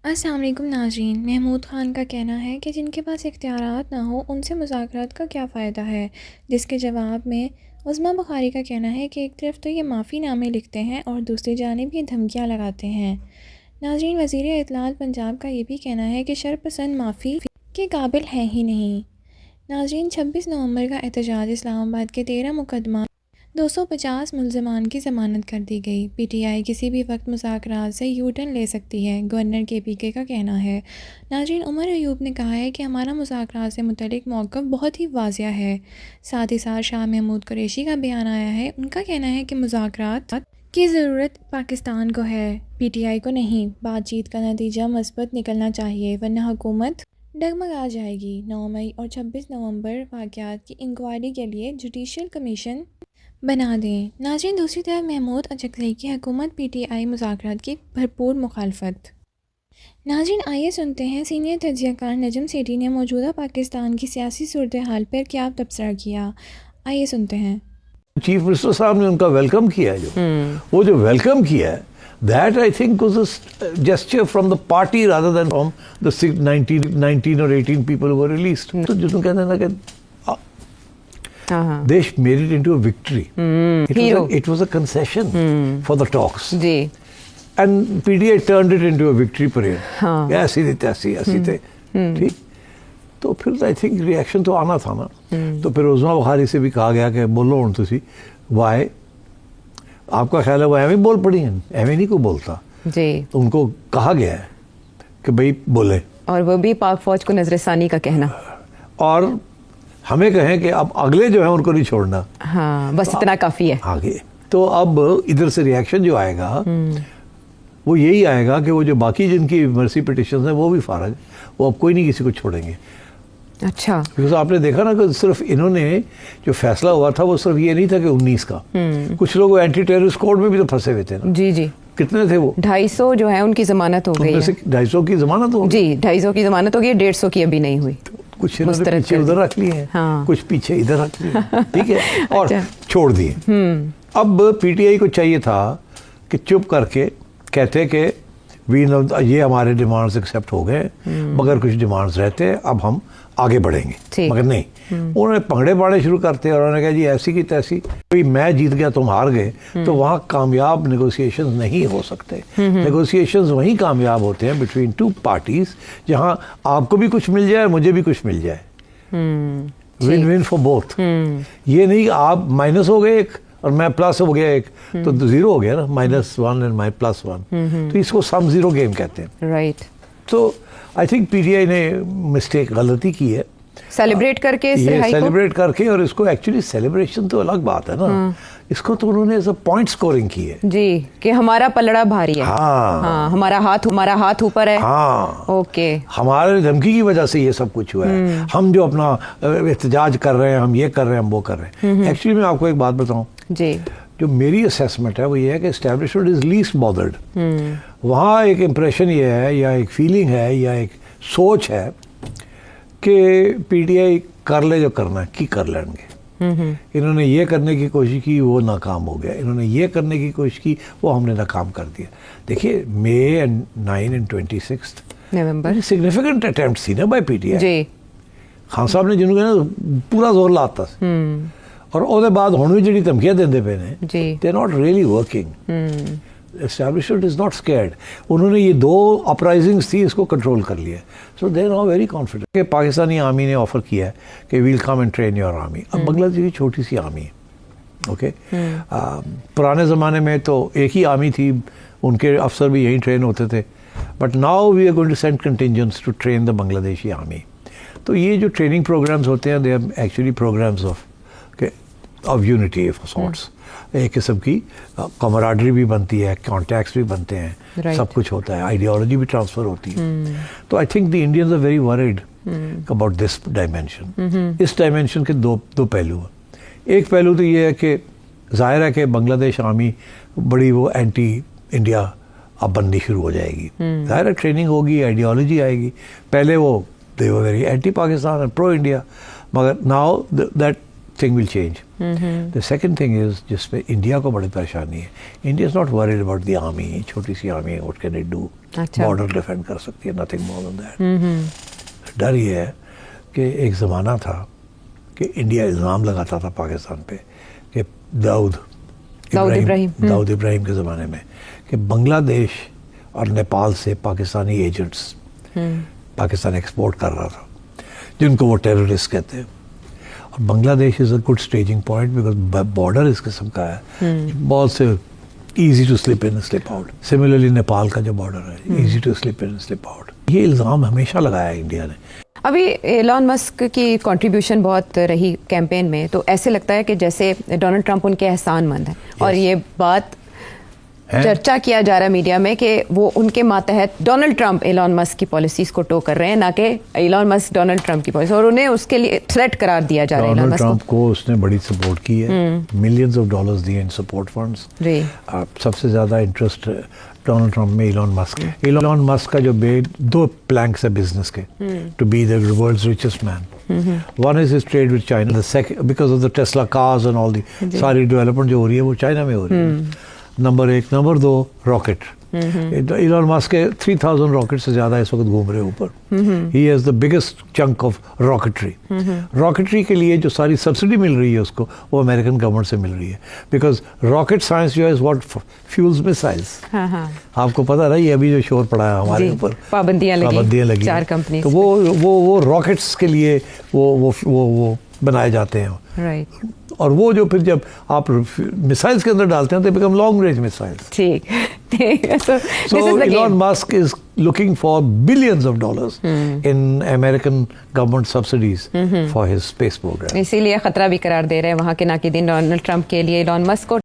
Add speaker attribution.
Speaker 1: अस्सलाम वालेकुम नाज़रीन। महमूद ख़ान का कहना है कि जिनके पास इख्तियारात ना हो उनसे मुज़ाकरात का क्या फ़ायदा है, जिसके जवाब में उस्मा बुखारी का कहना है कि एक तरफ तो ये माफ़ीनामे लिखते हैं और दूसरी जानिब ये धमकियाँ लगाते हैं। नाज़रीन, वज़ीर इत्तलात पंजाब का ये भी कहना है कि शरपसंद माफ़ी के काबिल है ही नहीं। नाज़रीन, 26 नवंबर का एहतजाज, इस्लामाबाद के 13 मुकदमा 250 मुल्ज़मान की ज़मानत कर दी गई। पीटीआई किसी भी वक्त मुज़ाकरात से यू टर्न ले सकती है, गवर्नर केपीके का कहना है। नाज़रीन, उमर अयूब ने कहा है कि हमारा मुज़ाकरात से मुतल्लिक़ मौक़िफ़ बहुत ही वाज़िया है। साथ ही साथ शाह महमूद कुरैशी का बयान आया है। उनका कहना है कि मुज़ाकरात की ज़रूरत पाकिस्तान को है, पीटीआई को नहीं। बातचीत का नतीजा मस्बत निकलना चाहिए, वरना हुकूमत डगमगा जाएगी। 9 मई और 26 नवंबर वाक़यात की इंक्वायरी के लिए जुडिशल कमीशन बना दें। नाज़रीन, दूसरी तरफ महमूद अचकज़ई की हुकूमत पीटीआई मुज़ाकरात की भरपूर मुखालफत। नाज़रीन, आइए सुनते हैं सीनियर तज्ज़ियाकार नजम सेठी ने मौजूदा पाकिस्तान की सियासी सूरत हाल पर क्या तबसरा किया। आइए सुनते हैं।
Speaker 2: चीफ मिनिस्टर साहब ने उनका वेलकम किया है, वो जो वेलकम किया है, that I think was a gesture from the party rather than from the 19 और 18 पीपल हु वर रिलीज्ड। तो जो तुम कहते हैं ना कि they made it into a victory. It was a concession for the talks. And PDI turned it into a victory parade. ऐसी थे, ठीक। तो फिर आई थिंक रिएक्शन तो आना था ना। तो फिर उस्मा बुखारी से भी कहा गया कि बोलो हूँ तुसी वाई आपका ख्याल है वो एवं बोल पड़ी हैं, एवं नहीं कोई बोलता जी। तो उनको कहा गया है कि भाई बोले, और वो भी पाक फौज को नजरसानी का कहना, और हमें कहें कि अब अगले जो है उनको नहीं छोड़ना। हाँ, बस तो इतना काफ़ी है आगे। तो अब इधर से रिएक्शन जो आएगा वो यही आएगा कि वो जो बाकी जिनकी मर्सी पिटिशन है वो भी फारग, वो अब कोई नहीं किसी को छोड़ेंगे। अच्छा, बिकॉज आपने देखा ना कि सिर्फ इन्होंने जो फैसला हुआ था वो सिर्फ ये नहीं था कि 19 का, कुछ लोग एंटी टेररिस्ट कोड में भी तो फंसे हुए थे ना। जी जी, कितने थे वो? 250 जो है उनकी जमानत हो गई है। 250 की जमानत हो गई जी, 250 की जमानत हो गई, 150 की अभी नहीं हुई। कुछ पीछे उधर रख लिए हैं, हाँ। कुछ पीछे इधर रख लिए, ठीक है, और छोड़ दिए। अब पीटीआई को चाहिए था कि चुप करके कहते कि ये हमारे डिमांड्स एक्सेप्ट हो गए, मगर कुछ डिमांड्स रहते हैं, अब हम आगे बढ़ेंगे, मगर नहीं। उन्होंने पंगड़े पाड़े शुरू करते और उन्होंने कहा जी ऐसी की तैसी, भाई मैं जीत गया तुम हार गए, तो वहाँ कामयाब नेगोशिएशंस नहीं हो सकते। नेगोशिएशंस वहीं कामयाब होते हैं बिटवीन टू पार्टीज, जहाँ आपको भी कुछ मिल जाए, मुझे भी कुछ मिल जाए, विन विन फॉर बोथ। ये नहीं आप माइनस हो गए एक और मैं प्लस हो गया एक, तो जीरो हो गया ना, -1 एंड माई +1, तो इसको सम जीरो गेम कहते हैं, राइट। तो आई थिंक पीटीआई ने मिस्टेक, गलती की है, सेलिब्रेट करके, सेलिब्रेट करके, और इसको एक्चुअली सेलिब्रेशन तो अलग बात है ना, इसको तो उन्होंने एज अ पॉइंट स्कोरिंग की है जी, कि हमारा पलड़ा भारी है, हाँ, हमारा हाथ ऊपर है, हाँ, ओके, हमारे धमकी की वजह से ये सब कुछ हुआ है, हम जो अपना एहतजाज कर रहे हैं, हम ये कर रहे हैं, हम वो कर रहे हैं। एक्चुअली मैं आपको एक बात बताऊं जी, जो मेरी असेसमेंट है वो ये है कि एस्टैब्लिशमेंट इज लीस्ट बॉदर्ड। वहाँ एक इम्प्रेशन ये है, या एक फीलिंग है, या एक सोच है कि पीटीआई कर ले जो करना है कि कर लेंगे। इन्होंने ये करने की कोशिश की, वो नाकाम हो गया, इन्होंने ये करने की कोशिश की, वो हमने नाकाम कर दिया। देखिए May 9 and 26 November significant attempt थी ना बाय पीटीआई। खान साहब ने जिन्होंने पूरा जोर लाता, और उसके बाद हुण भी जिहड़ी धमकियां देंदे पे ने, they are not really working. Establishment is not scared. उन्होंने ये 2 अपराइजिंग्स थी, इसको कंट्रोल कर लिया, so they are now very confident कि पाकिस्तानी आर्मी ने ऑफर किया है कि we'll come and train your army. अब बांग्लादेश की छोटी सी आर्मी है, ओके। पुराने ज़माने में तो एक ही आर्मी थी, उनके अफसर भी यहीं ट्रेन होते थे, but now we are going to send contingents to train the Bangladeshi army. तो ये जो ट्रेनिंग प्रोग्राम्स होते हैं, they are actually programs of unity of sorts. एक किस्म की कमराडरी भी बनती है, कॉन्टैक्ट्स भी बनते हैं, सब कुछ होता है, आइडियोलॉजी भी ट्रांसफ़र होती है। तो I think the Indians are very worried about this dimension. इस डायमेंशन के दो पहलू हैं। एक पहलू तो ये है कि जाहिर है कि बांग्लादेश आर्मी बड़ी वो एंटी इंडिया अब बननी शुरू हो जाएगी, जाहिर है ट्रेनिंग होगी, आइडियोलॉजी आएगी। पहले वो they were very anti Pakistan and pro India, मगर now that thing will change. The second thing is जिसमें इंडिया को बड़ी परेशानी है. India is not worried about the army. छोटी सी army है, what can it do? Border defend कर सकती है, nothing more than that. डर ये है कि एक ज़माना था कि इंडिया इल्ज़ाम लगाता था पाकिस्तान पे कि दाऊद इब्राहिम के ज़माने में कि बांग्लादेश और नेपाल से पाकिस्तानी एजेंट्स पाकिस्तान एक्सपोर्ट कर रहा था, जिनको वो टेररिस्ट कहते हैं. और Bangladesh is a good staging point because border इस किस्म का है, बहुत से easy to slip in slip out. Similarly Nepal का जो बॉर्डर है, easy to slip in slip out. ये इल्ज़ाम हमेशा लगाया है इंडिया ने.
Speaker 3: अभी एलॉन मस्क की कंट्रीब्यूशन बहुत रही कैंपेन में, तो ऐसे लगता है कि जैसे डोनाल्ड ट्रंप उनके एहसानमंद हैं. और ये बात चर्चा किया जा रहा है मीडिया में कि वो उनके मातहत डोनाल्ड ट्रंप एलॉन मस्क की पॉलिसीज को टो कर रहे हैं, ना कि एलॉन मस्क डोनाल्ड ट्रंप की पॉलिसी, और उन्हें उसके लिए थ्रेट करार दिया जा रहा है.
Speaker 2: डोनाल्ड ट्रंप को उसने बड़ी सपोर्ट की है, मिलियंस ऑफ डॉलर्स दिए इन सपोर्ट फंड्स. सबसे ज़्यादा इंटरेस्ट डोनाल्ड ट्रंप में एलॉन मस्क है. एलॉन मस्क का जो दो प्लैंक्स है बिजनेस के to be the world's richest man. One is his trade with China, the second because of the Tesla cars and all the सारी development जो हो रही है वो चाइना में हो रही है. Number 1. Number 2 rocket. Elon Musk के 3000 रॉकेट से ज़्यादा इस वक्त घूम रहे हैं ऊपर. He has the biggest chunk of rocketry. Rocketry के लिए जो सारी सब्सिडी मिल रही है उसको, वो अमेरिकन गवर्नमेंट से मिल रही है, बिकॉज रॉकेट साइंस जो है इज व्हाट फ्यूल्स मिसाइल्स. आपको पता ना, ये अभी जो शोर पड़ा है हमारे ऊपर, पाबंदियां लगी
Speaker 3: 4 कंपनी,
Speaker 2: तो वो रॉकेट्स के लिए वो बनाए जाते हैं.
Speaker 3: राइट.
Speaker 2: और वो जो फिर जब आप मिसाइल्स के अंदर डालते हैं तो बिकम लॉन्ग रेंज मिसाइल्स.
Speaker 3: ठीक.
Speaker 2: So Elon Musk is looking for billions of dollars in American government subsidies for his space program.
Speaker 3: इसीलिए खतरा भी करार दे रहे हैं वहाँ के नाकिदीन डोनाल्ड ट्रंप के लिए एलॉन मस्क को.